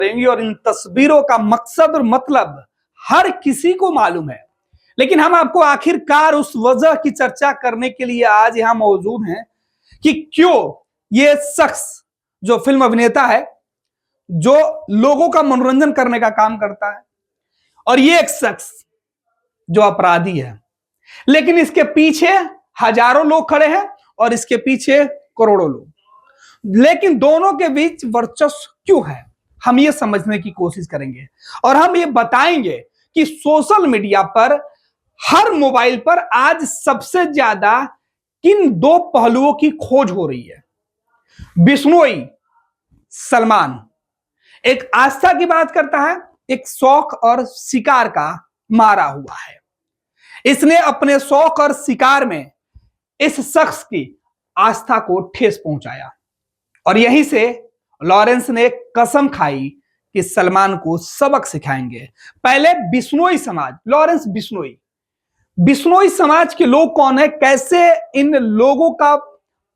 करेंगे और इन तस्वीरों का मकसद और मतलब हर किसी को मालूम है, लेकिन हम आपको आखिरकार उस वजह की चर्चा करने के लिए आज यहां मौजूद हैं कि क्यों ये शख्स जो फिल्म अभिनेता है, जो लोगों का मनोरंजन करने का काम करता है, और ये एक शख्स जो अपराधी है, लेकिन इसके पीछे हजारों लोग खड़े हैं और इसके पीछे करोड़ों लोग, लेकिन दोनों के बीच वर्चस्व क्यों है, हम ये समझने की कोशिश करेंगे और हम ये बताएंगे कि सोशल मीडिया पर हर मोबाइल पर आज सबसे ज्यादा किन दो पहलुओं की खोज हो रही है। बिश्नोई सलमान एक आस्था की बात करता है, एक शौक और शिकार का मारा हुआ है। इसने अपने शौक और शिकार में इस शख्स की आस्था को ठेस पहुंचाया और यहीं से लॉरेंस ने कसम खाई कि सलमान को सबक सिखाएंगे। पहले बिश्नोई समाज, लॉरेंस बिश्नोई समाज के लोग कौन है, कैसे इन लोगों का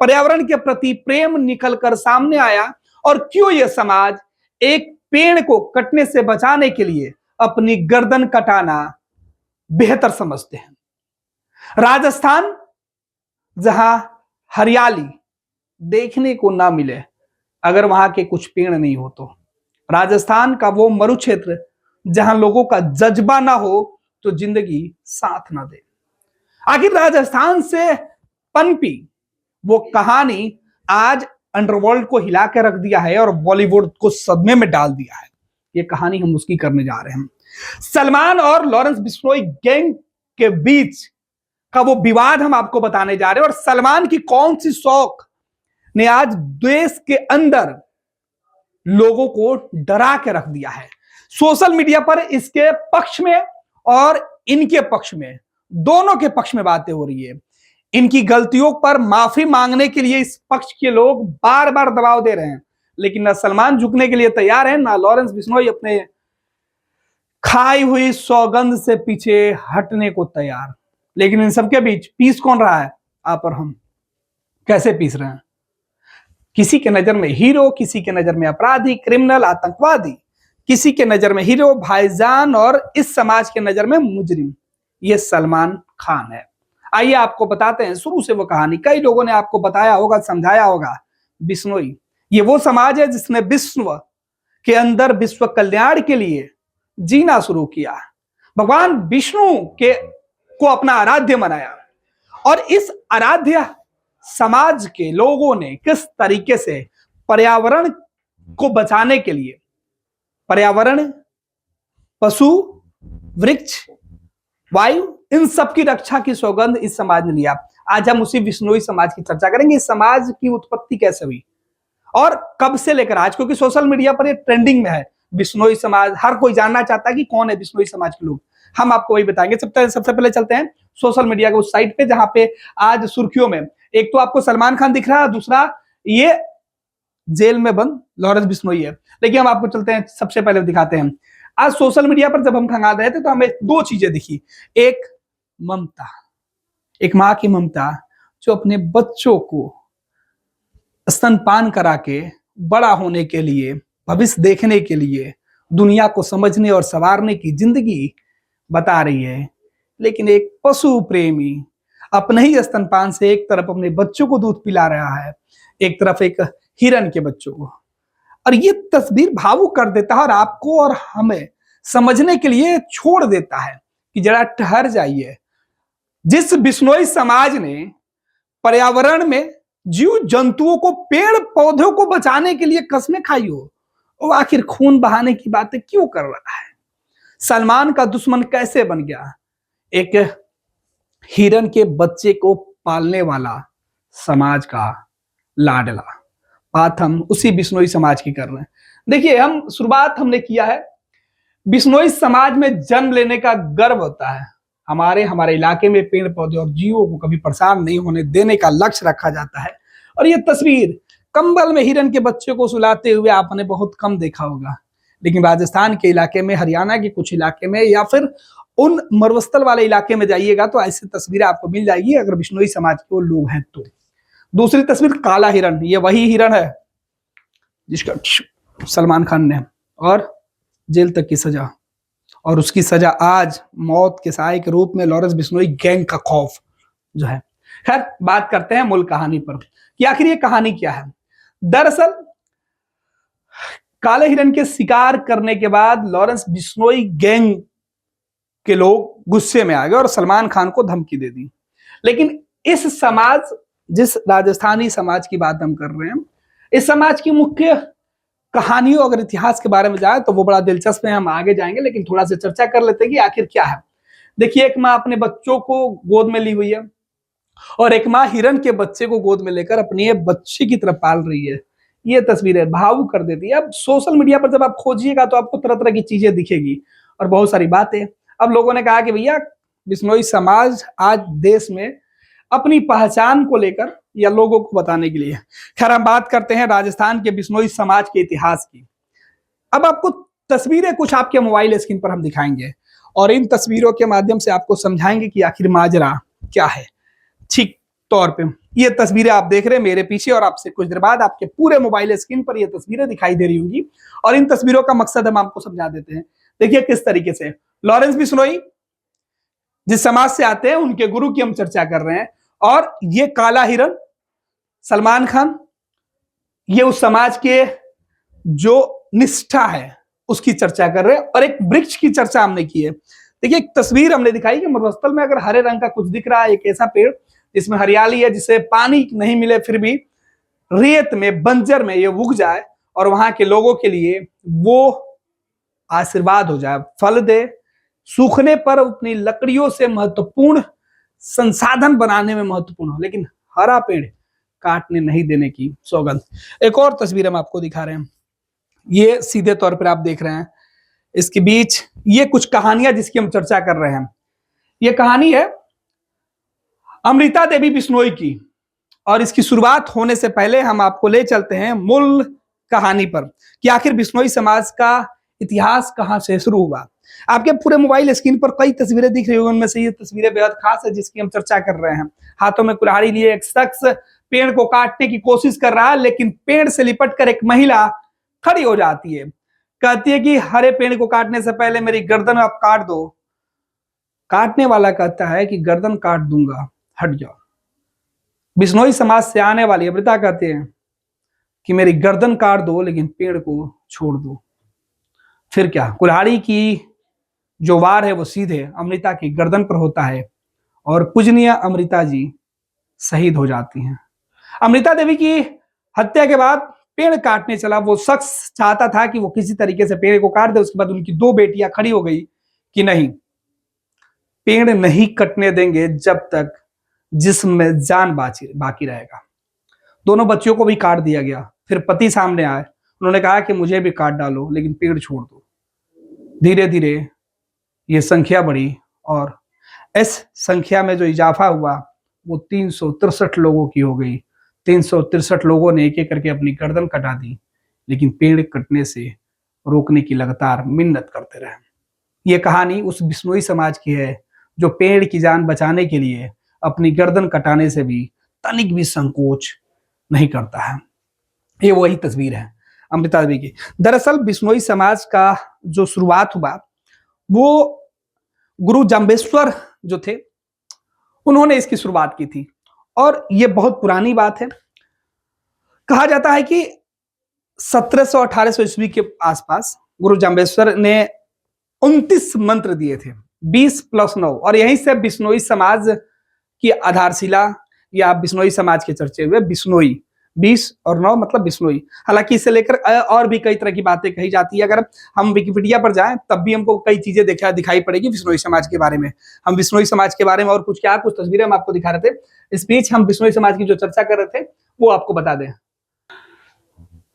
पर्यावरण के प्रति प्रेम निकलकर सामने आया और क्यों यह समाज एक पेड़ को कटने से बचाने के लिए अपनी गर्दन कटाना बेहतर समझते हैं। राजस्थान, जहां हरियाली देखने को ना मिले अगर वहां के कुछ पेड़ नहीं हो तो, राजस्थान का वो मरु क्षेत्र जहां लोगों का जज्बा ना हो तो जिंदगी साथ ना दे। आखिर राजस्थान से पनपी वो कहानी आज अंडरवर्ल्ड को हिला के रख दिया है और बॉलीवुड को सदमे में डाल दिया है। ये कहानी हम उसकी करने जा रहे हैं। सलमान और लॉरेंस बिश्नोई गैंग के बीच का वो विवाद हम आपको बताने जा रहे हैं और सलमान की कौन सी शौक ने आज देश के अंदर लोगों को डरा के रख दिया है। सोशल मीडिया पर इसके पक्ष में और इनके पक्ष में, दोनों के पक्ष में बातें हो रही है। इनकी गलतियों पर माफी मांगने के लिए इस पक्ष के लोग बार बार दबाव दे रहे हैं, लेकिन ना सलमान झुकने के लिए तैयार है, ना लॉरेंस बिश्नोई अपने खाई हुई सौगंध से पीछे हटने को तैयार। लेकिन इन सबके बीच पीस कौन रहा है, आप और हम। कैसे पीस रहे हैं? किसी के नजर में हीरो, किसी के नजर में अपराधी, क्रिमिनल, आतंकवादी, किसी के नजर में हीरो, भाईजान और इस समाज के नजर में मुजरिम। ये सलमान खान है। आइए आपको बताते हैं शुरू से वो कहानी। कई लोगों ने आपको बताया होगा, समझाया होगा। बिश्नोई ये वो समाज है जिसने विश्व के अंदर विश्व कल्याण के लिए जीना शुरू किया, भगवान विष्णु के को अपना आराध्य बनाया और इस आराध्य समाज के लोगों ने किस तरीके से पर्यावरण को बचाने के लिए, पर्यावरण, पशु, वृक्ष, वायु, इन सब की रक्षा की सौगंध इस समाज ने लिया। आज हम उसी बिश्नोई समाज की चर्चा करेंगे। इस समाज की उत्पत्ति कैसे हुई और कब से लेकर आज, क्योंकि सोशल मीडिया पर ये ट्रेंडिंग में है। बिश्नोई समाज, हर कोई जानना चाहता है कि कौन है बिश्नोई समाज के लोग। हम आपको वही बताएंगे। सबसे पहले चलते हैं सोशल मीडिया के उस साइट पे जहां पे आज सुर्खियों में एक तो आपको सलमान खान दिख रहा है, दूसरा ये जेल में बंद लॉरेंस बिश्नोई है। लेकिन हम आपको चलते हैं, सबसे पहले दिखाते हैं। आज सोशल मीडिया पर जब हम खंगाल रहे थे तो हमें दो चीजें दिखी। एक ममता, एक माँ की ममता जो अपने बच्चों को स्तनपान करा के बड़ा होने के लिए, भविष्य देखने के लिए, दुनिया को समझने और संवारने की जिंदगी बता रही है। लेकिन एक पशु प्रेमी अपने ही स्तनपान से एक तरफ अपने बच्चों को दूध पिला रहा है, एक तरफ एक हिरन के बच्चों को। और ये तस्वीर भावुक कर देता है और आपको और हमें समझने के लिए छोड़ देता है कि जरा ठहर जाइए। जिस बिश्नोई समाज ने पर्यावरण में जीव जंतुओं को, पेड़ पौधों को बचाने के लिए कस्में खाई हो, वो आखिर खून बहाने की बातें क्यों कर रहा है? सलमान का दुश्मन कैसे बन गया? एक हिरन के बच्चे को पालने वाला समाज का लाडला। बात हम उसी बिश्नोई समाज की कर रहे हैं। देखिए, हम शुरुआत हमने किया है, बिश्नोई समाज में जन्म लेने का गर्व होता है। हमारे इलाके में पेड़ पौधे और जीवों को कभी परेशान नहीं होने देने का लक्ष्य रखा जाता है। और ये तस्वीर कंबल में हिरन के बच्चे को सुलाते हुए आपने बहुत कम देखा होगा, लेकिन राजस्थान के इलाके में, हरियाणा के कुछ इलाके में या फिर उन मरुस्थल वाले इलाके में जाइएगा तो ऐसी तस्वीरें आपको मिल जाएगी अगर बिश्नोई समाज के वो लोग हैं तो। दूसरी तस्वीर काला हिरन, ये वही हिरन है जिसका सलमान खान ने और जेल तक की सजा, और उसकी सजा आज मौत के साए के रूप में लॉरेंस बिश्नोई गैंग का खौफ जो है। खैर, बात करते हैं मूल कहानी पर कि आखिर ये कहानी क्या है। दरअसल काले हिरन के शिकार करने के बाद लॉरेंस बिश्नोई गैंग के लोग गुस्से में आ गए और सलमान खान को धमकी दे दी। लेकिन इस समाज, जिस राजस्थानी समाज की बात हम कर रहे हैं, इस समाज की मुख्य कहानियों अगर इतिहास के बारे में जाए तो वो बड़ा दिलचस्प है, हम आगे जाएंगे, लेकिन थोड़ा सा चर्चा कर लेते हैं कि आखिर क्या है। देखिए, एक माँ अपने बच्चों को गोद में ली हुई है और एक माँ हिरन के बच्चे को गोद में लेकर अपनी बच्चे की तरफ पाल रही है। ये तस्वीरें भावुक कर देती है। अब सोशल मीडिया पर जब आप खोजिएगा तो आपको तरह तरह की चीजें दिखेगी और बहुत सारी बातें। अब लोगों ने कहा कि भैया, बिश्नोई समाज आज देश में अपनी पहचान को लेकर या लोगों को बताने के लिए। खैर, हम बात करते हैं राजस्थान के बिश्नोई समाज के इतिहास की। अब आपको तस्वीरें कुछ आपके मोबाइल स्क्रीन पर हम दिखाएंगे और इन तस्वीरों के माध्यम से आपको समझाएंगे कि आखिर माजरा क्या है। ठीक तौर पे ये तस्वीरें आप देख रहे हैं मेरे पीछे, और आपसे कुछ देर बाद आपके पूरे मोबाइल स्क्रीन पर ये तस्वीरें दिखाई दे रही होंगी, और इन तस्वीरों का मकसद हम आपको समझा देते हैं। देखिए किस तरीके से लॉरेंस बिश्नोई जिस समाज से आते हैं उनके गुरु की हम चर्चा कर रहे हैं, और ये काला हिरन सलमान खान, ये उस समाज के जो निष्ठा है उसकी चर्चा कर रहे हैं, और एक वृक्ष की चर्चा हमने की है। देखिए, एक तस्वीर हमने दिखाई कि मरुस्थल में अगर हरे रंग का कुछ दिख रहा है, एक ऐसा पेड़ जिसमें हरियाली है, जिसे पानी नहीं मिले फिर भी रेत में, बंजर में ये उग जाए और वहां के लोगों के लिए वो आशीर्वाद हो जाए, फल दे, सूखने पर अपनी लकड़ियों से महत्वपूर्ण संसाधन बनाने में महत्वपूर्ण हो, लेकिन हरा पेड़ काटने नहीं देने की सौगंध। एक और तस्वीर हम आपको दिखा रहे हैं, ये सीधे तौर पर आप देख रहे हैं, इसके बीच ये कुछ कहानियां जिसकी हम चर्चा कर रहे हैं। ये कहानी है अमृता देवी बिश्नोई की, और इसकी शुरुआत होने से पहले हम आपको ले चलते हैं मूल कहानी पर कि आखिर बिश्नोई समाज का इतिहास कहां से शुरू हुआ। आपके पूरे मोबाइल स्क्रीन पर कई तस्वीरें दिख रही होंगी, उनमें से ये तस्वीरें बेहद खास है जिसकी हम चर्चा कर रहे हैं। हाथों में कुल्हाड़ी लिए एक शख्स पेड़ को काटने की कोशिश कर रहा है, लेकिन पेड़ से लिपट कर एक महिला खड़ी हो जाती है, कहती है कि हरे पेड़ को काटने से पहले मेरी गर्दन आप काट दो। काटने वाला कहता है कि गर्दन काट दूंगा, हट जाओ। बिश्नोई समाज से आने वाली अमृता कहते हैं कि मेरी गर्दन काट दो लेकिन पेड़ को छोड़ दो। फिर क्या, कुल्हाड़ी की जो वार है वो सीधे अमृता की गर्दन पर होता है और पूजनीय अमृता जी शहीद हो जाती हैं। अमृता देवी की हत्या के बाद पेड़ काटने चला वो शख्स चाहता था कि वो किसी तरीके से पेड़ को काट दे। उसके बाद उनकी दो बेटियां खड़ी हो गई कि नहीं, पेड़ नहीं कटने देंगे जब तक जिस्म में जान बाकी रहेगा। दोनों बच्चियों को भी काट दिया गया। फिर पति सामने आए, उन्होंने कहा कि मुझे भी काट डालो लेकिन पेड़ छोड़ दो। धीरे धीरे ये संख्या बढ़ी और इस संख्या में जो इजाफा हुआ वो 363 लोगों की हो गई। 363 लोगों ने एक एक करके अपनी गर्दन कटा दी, लेकिन पेड़ कटने से रोकने की लगातार मिन्नत करते रहे। ये कहानी उस बिश्नोई समाज की है जो पेड़ की जान बचाने के लिए अपनी गर्दन कटाने से भी तनिक भी संकोच नहीं करता है। ये वही तस्वीर है अमृता देवी की। दरअसल बिश्नोई समाज का जो शुरुआत हुआ वो गुरु जाम्बेश्वर जो थे उन्होंने इसकी शुरुआत की थी, और ये बहुत पुरानी बात है। कहा जाता है कि 1700-1800 ईस्वी के आसपास गुरु जाम्बेश्वर ने 29 मंत्र दिए थे, 20+9, और यहीं से बिश्नोई समाज की आधारशिला या बिश्नोई समाज के चर्चे हुए। बिश्नोई 20 और 9 मतलब बिश्नोई। हालांकि इसे लेकर और भी कई तरह की बातें कही जाती है। अगर हम विकिपीडिया पर जाएं तब भी हमको कई चीजें दिखाई पड़ेगी बिश्नोई समाज के बारे में। हम बिश्नोई समाज के बारे में और कुछ तस्वीरें हम आपको दिखा रहे थे। इस बीच हम बिश्नोई समाज की जो चर्चा कर रहे थे वो आपको बता दें।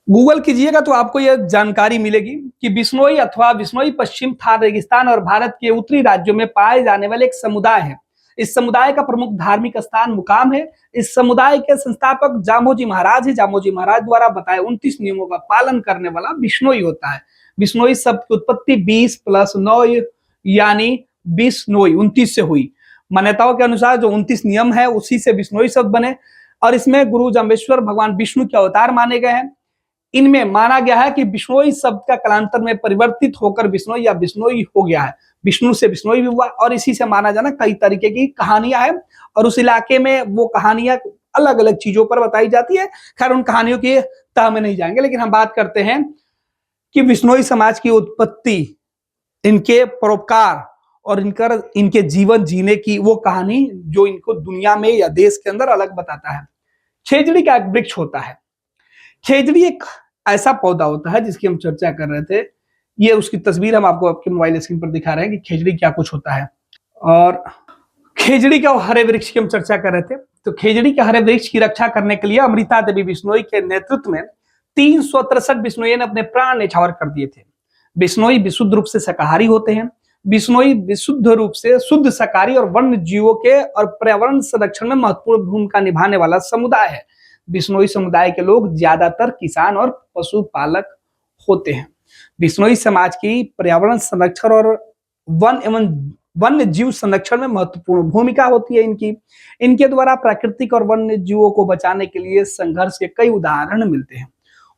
गूगल कीजिएगा तो आपको यह जानकारी मिलेगी कि बिश्नोई अथवा बिश्नोई पश्चिम थार रेगिस्तान और भारत के उत्तरी राज्यों में पाए जाने वाले एक समुदाय है। इस समुदाय का प्रमुख धार्मिक स्थान मुकाम है। इस समुदाय के संस्थापक जामोजी महाराज है। जामोजी महाराज द्वारा बताए 29 नियमों का पालन करने वाला बिश्नोई होता है। बिश्नोई शब्द की उत्पत्ति 20+9 यानी बिश्नोई 29 से हुई। मान्यताओं के अनुसार जो 29 नियम है उसी से बिश्नोई शब्द बने, और इसमें गुरु जाम्बेश्वर भगवान विष्णु के अवतार माने गए हैं। इनमें माना गया है कि बिश्नोई शब्द का कालांतर में परिवर्तित होकर बिश्नोई या बिश्नोई हो गया है। विष्णु से बिश्नोई भी हुआ और इसी से माना जाना कई तरीके की कहानियां हैं और उस इलाके में वो कहानियां अलग अलग चीजों पर बताई जाती है। खैर उन कहानियों की तह में नहीं जाएंगे, लेकिन हम बात करते हैं कि बिश्नोई समाज की उत्पत्ति, इनके परोपकार और इनके जीवन जीने की वो कहानी जो इनको दुनिया में या देश के अंदर अलग बताता है। खेजड़ी का एक वृक्ष होता है। खेजड़ी एक ऐसा पौधा होता है जिसकी हम चर्चा कर रहे थे। ये उसकी तस्वीर हम आपको आपके मोबाइल स्क्रीन पर दिखा रहे हैं कि खेजड़ी क्या कुछ होता है। और खेजड़ी का हरे वृक्ष की हम चर्चा कर रहे थे। तो खेजड़ी के हरे वृक्ष की रक्षा करने के लिए अमृता देवी बिश्नोई के नेतृत्व में 363 बिश्नोई ने अपने प्राण न्यौछावर कर दिए थे। बिश्नोई विशुद्ध रूप से शाकाहारी होते हैं। बिश्नोई विशुद्ध रूप से शुद्ध शाकाहारी और वन्य जीवों के और पर्यावरण संरक्षण में महत्वपूर्ण भूमिका निभाने वाला समुदाय है। बिश्नोई समुदाय के लोग ज्यादातर किसान और पशुपालक होते हैं। बिश्नोई समाज की पर्यावरण संरक्षण और वन एवं वन्य जीव संरक्षण में महत्वपूर्ण भूमिका होती है इनके द्वारा प्राकृतिक और वन्य जीवों को बचाने के लिए संघर्ष के कई उदाहरण मिलते हैं।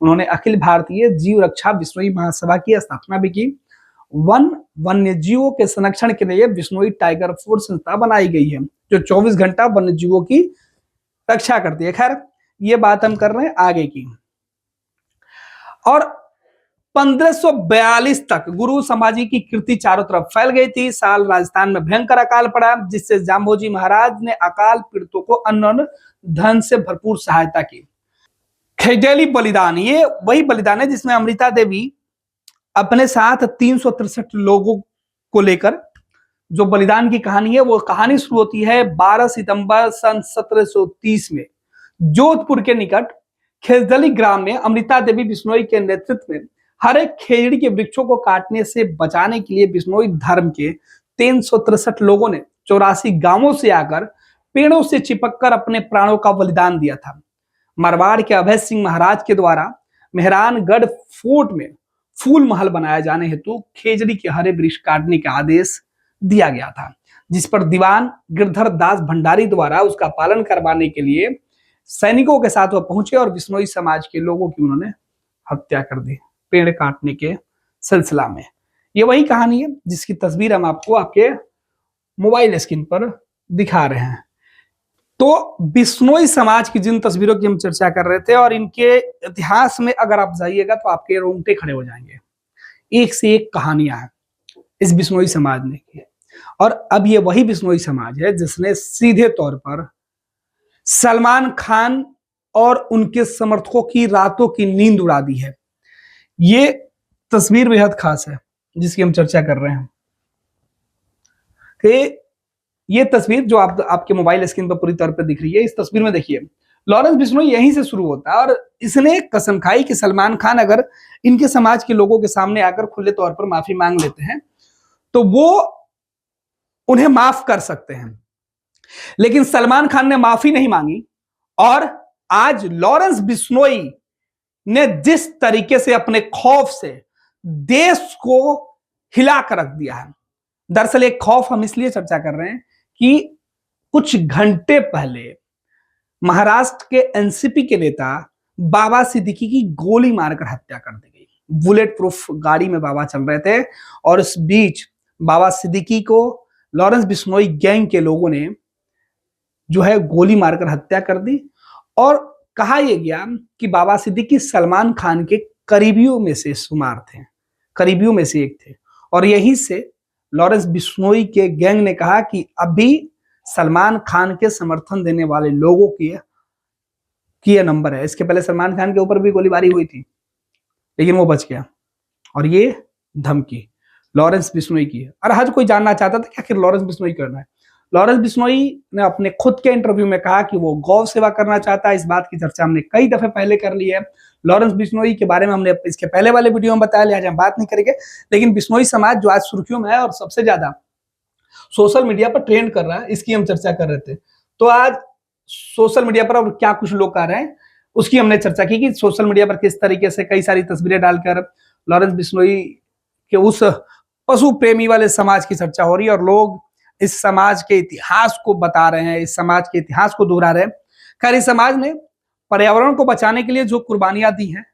उन्होंने अखिल भारतीय जीव रक्षा बिश्नोई महासभा की स्थापना भी की। वन्य जीवों के संरक्षण के लिए बिश्नोई टाइगर फोर्स संस्था बनाई गई है जो 24 घंटा वन्य जीवों की रक्षा करती है। खैर ये बात हम कर रहे हैं आगे की। और 1542 तक गुरु समाजी की कीर्ति चारों तरफ फैल गई थी। साल राजस्थान में भयंकर अकाल पड़ा जिससे जाम्बोजी महाराज ने अकाल पीड़ितों को अन्न धन से भरपूर सहायता की। खेजड़ी बलिदान, ये वही बलिदान है जिसमें अमृता देवी अपने साथ 363 लोगों को लेकर जो बलिदान की कहानी है, वो कहानी शुरू होती है 12 सितंबर सन 1730 में जोधपुर के निकट खेजड़ी ग्राम में। अमृता देवी बिश्नोई के नेतृत्व में हर एक खेजड़ी के वृक्षों को काटने से बचाने के लिए बिश्नोई धर्म के 363 लोगों ने 84 गांवों से आकर पेड़ों से चिपककर अपने प्राणों का बलिदान दिया था। मारवाड़ के अभय सिंह महाराज के द्वारा मेहरानगढ़ फोर्ट में फूल महल बनाया जाने हेतु खेजड़ी के हरे वृक्ष काटने का आदेश दिया गया था, जिस पर दीवान गिरधर दास भंडारी द्वारा उसका पालन करवाने के लिए सैनिकों के साथ वह पहुंचे और बिश्नोई समाज के लोगों की उन्होंने हत्या कर दी पेड़ काटने के सिलसिला में। ये वही कहानी है जिसकी तस्वीर हम आपको आपके मोबाइल स्क्रीन पर दिखा रहे हैं। तो बिश्नोई समाज की जिन तस्वीरों की हम चर्चा कर रहे थे और इनके इतिहास में अगर आप जाइएगा तो आपके रोंगटे खड़े हो जाएंगे। एक से एक कहानियां हैं इस बिश्नोई समाज ने की। और अब ये वही बिश्नोई समाज है जिसने सीधे तौर पर सलमान खान और उनके समर्थकों की रातों की नींद उड़ा दी है। ये तस्वीर बेहद खास है जिसकी हम चर्चा कर रहे हैं कि ये तस्वीर जो आपके मोबाइल स्क्रीन पर पूरी तौर पर दिख रही है, इस तस्वीर में देखिए लॉरेंस बिश्नोई यहीं से शुरू होता है और इसने कसम खाई कि सलमान खान अगर इनके समाज के लोगों के सामने आकर खुले तौर पर माफी मांग लेते हैं तो वो उन्हें माफ कर सकते हैं। लेकिन सलमान खान ने माफी नहीं मांगी और आज लॉरेंस बिश्नोई ने जिस तरीके से अपने खौफ से देश को हिला कर रख दिया है। दरअसल एक खौफ हम इसलिए चर्चा कर रहे हैं कि कुछ घंटे पहले महाराष्ट्र के एनसीपी के नेता बाबा सिद्दीकी की गोली मारकर हत्या कर दी गई। बुलेट प्रूफ गाड़ी में बाबा चल रहे थे और इस बीच बाबा सिद्दीकी को लॉरेंस बिश्नोई गैंग के लोगों ने जो है गोली मारकर हत्या कर दी। और कहा यह गया कि बाबा सिद्दीकी सलमान खान के करीबियों में से शुमार थे, करीबियों में से एक थे। और यहीं से लॉरेंस बिश्नोई के गैंग ने कहा कि अभी सलमान खान के समर्थन देने वाले लोगों की यह नंबर है। इसके पहले सलमान खान के ऊपर भी गोलीबारी हुई थी लेकिन वो बच गया। और ये धमकी लॉरेंस बिश्नोई की है। और हर कोई जानना चाहता था कि आखिर लॉरेंस बिश्नोई करना है। लॉरेंस बिश्नोई ने अपने खुद के इंटरव्यू में कहा कि वो गौ सेवा करना चाहता है। इस बात की चर्चा हमने कई दफे पहले कर ली है। लॉरेंस बिश्नोई के बारे में हमने इसके पहले वाले वीडियो में बताया, लिहाजा हम बात नहीं करेंगे। लेकिन बिश्नोई समाज जो आज सुर्खियों में है और सबसे ज्यादा सोशल मीडिया पर ट्रेंड कर रहा है, इसकी हम चर्चा कर रहे थे। तो आज सोशल मीडिया पर अब क्या कुछ लोग आ रहे हैं उसकी हमने चर्चा की कि सोशल मीडिया पर किस तरीके से कई सारी तस्वीरें डालकर लॉरेंस बिश्नोई के उस पशु प्रेमी वाले समाज की चर्चा हो रही है और लोग इस समाज के इतिहास को बता रहे हैं, इस समाज के इतिहास को दोहरा रहे हैं। खैर इस समाज ने पर्यावरण को बचाने के लिए जो कुर्बानियां दी हैं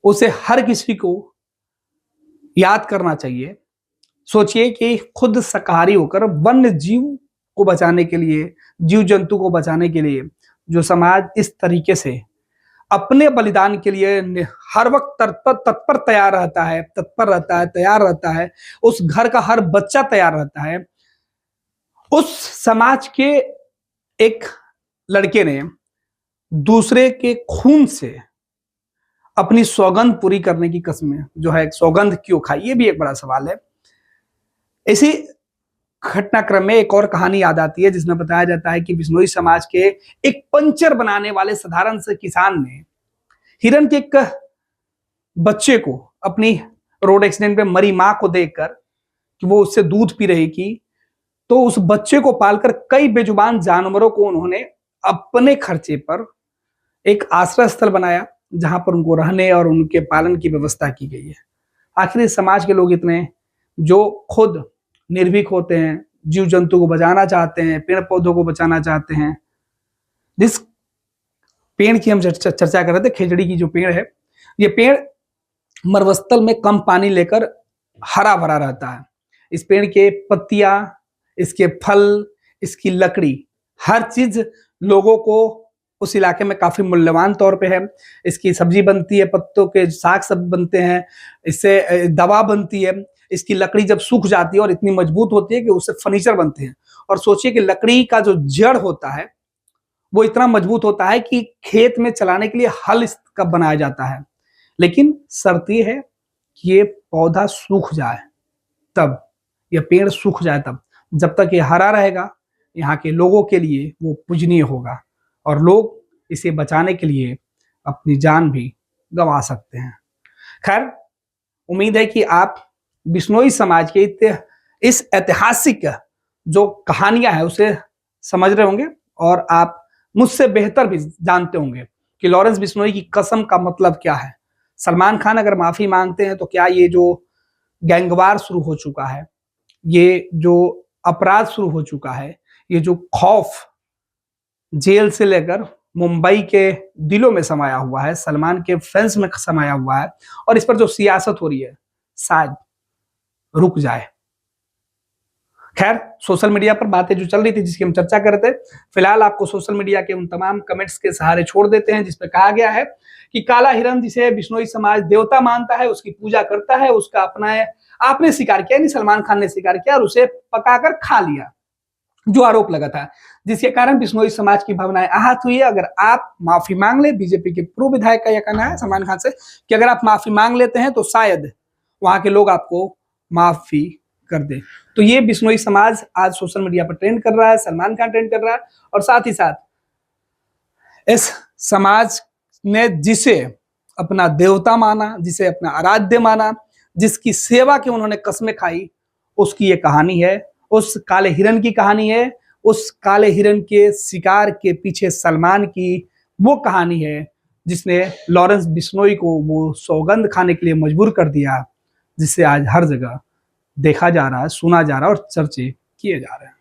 उसे हर किसी को याद करना चाहिए। सोचिए कि खुद शाकाहारी होकर वन्य जीव को बचाने के लिए, जीव जंतु को बचाने के लिए जो समाज इस तरीके से अपने बलिदान के लिए हर वक्त तत्पर तत्पर तैयार रहता है, तत्पर रहता है, तैयार रहता है, उस घर का हर बच्चा तैयार रहता है, उस समाज के एक लड़के ने दूसरे के खून से अपनी सौगंध पूरी करने की कसम जो है सौगंध क्यों खाई, ये भी एक बड़ा सवाल है। इसी घटनाक्रम में एक और कहानी याद आती है जिसमें बताया जाता है कि बिश्नोई समाज के एक पंचर बनाने वाले साधारण से किसान ने हिरण के एक बच्चे को अपनी रोड एक्सीडेंट में मरी मां को देखकर कि वो उससे दूध पी रही थी, तो उस बच्चे को पालकर कई बेजुबान जानवरों को उन्होंने अपने खर्चे पर एक आश्रय स्थल बनाया जहां पर उनको रहने और उनके पालन की व्यवस्था की गई है। आखिर इस समाज के लोग इतने जो खुद निर्भीक होते हैं, जीव जंतु को बचाना चाहते हैं, पेड़ पौधों को बचाना चाहते हैं। जिस पेड़ की हम चर्चा कर रहे थे, खेजड़ी की जो पेड़ है, ये पेड़ मरुस्थल में कम पानी लेकर हरा भरा रहता है। इस पेड़ के पत्तियां, इसके फल, इसकी लकड़ी, हर चीज लोगों को उस इलाके में काफी मूल्यवान तौर पे है। इसकी सब्जी बनती है, पत्तों के साग सब बनते हैं, इससे दवा बनती है। इसकी लकड़ी जब सूख जाती है और इतनी मजबूत होती है कि उससे फर्नीचर बनते हैं। और सोचिए कि लकड़ी का जो जड़ होता है वो इतना मजबूत होता है कि खेत में चलाने के लिए हल इसका बनाया जाता है। लेकिन शर्त यह है कि ये पौधा सूख जाए तब, यह पेड़ सूख जाए तब। जब तक ये हरा रहेगा यहाँ के लोगों के लिए वो पूजनीय होगा और लोग इसे बचाने के लिए अपनी जान भी गंवा सकते हैं। खैर, उम्मीद है कि आप बिश्नोई समाज के इस ऐतिहासिक जो कहानियां है उसे समझ रहे होंगे और आप मुझसे बेहतर भी जानते होंगे कि लॉरेंस बिश्नोई की कसम का मतलब क्या है। सलमान खान अगर माफी मांगते हैं तो क्या ये जो गैंगवार शुरू हो चुका है, ये जो अपराध शुरू हो चुका है, ये जो खौफ जेल से लेकर मुंबई के दिलों में समाया हुआ है, सलमान के फैंस में समाया हुआ है और इस पर जो सियासत हो रही है, शायद रुक जाए। खैर, सोशल मीडिया पर बातें जो चल रही थी जिसकी हम चर्चा कर रहे थे, फिलहाल आपको सोशल मीडिया के उन तमाम कमेंट्स के सहारे छोड़ देते हैं जिसपे कहा गया है कि काला हिरन जिसे बिश्नोई समाज देवता मानता है, उसकी पूजा करता है, उसका अपना है, आपने शिकार किया, नहीं सलमान खान ने शिकार किया और उसे पकाकर खा लिया, जो आरोप लगा था, जिसके कारण बिश्नोई समाज की भावनाएं आहत हुई है। अगर आप माफी मांग ले, बीजेपी के पूर्व विधायक का यह कहना है सलमान खान से कि अगर आप माफी मांग लेते हैं तो शायद वहां के लोग आपको माफी कर दे। तो ये बिश्नोई समाज आज सोशल मीडिया पर ट्रेंड कर रहा है, सलमान खान ट्रेंड कर रहा है और साथ ही साथ इस समाज ने जिसे अपना देवता माना, जिसे अपना आराध्य माना, जिसकी सेवा की उन्होंने कस्में खाई, उसकी ये कहानी है, उस काले हिरन की कहानी है, उस काले हिरन के शिकार के पीछे सलमान की वो कहानी है जिसने लॉरेंस बिश्नोई को वो सौगंध खाने के लिए मजबूर कर दिया, जिससे आज हर जगह देखा जा रहा है, सुना जा रहा है और चर्चे किए जा रहे हैं।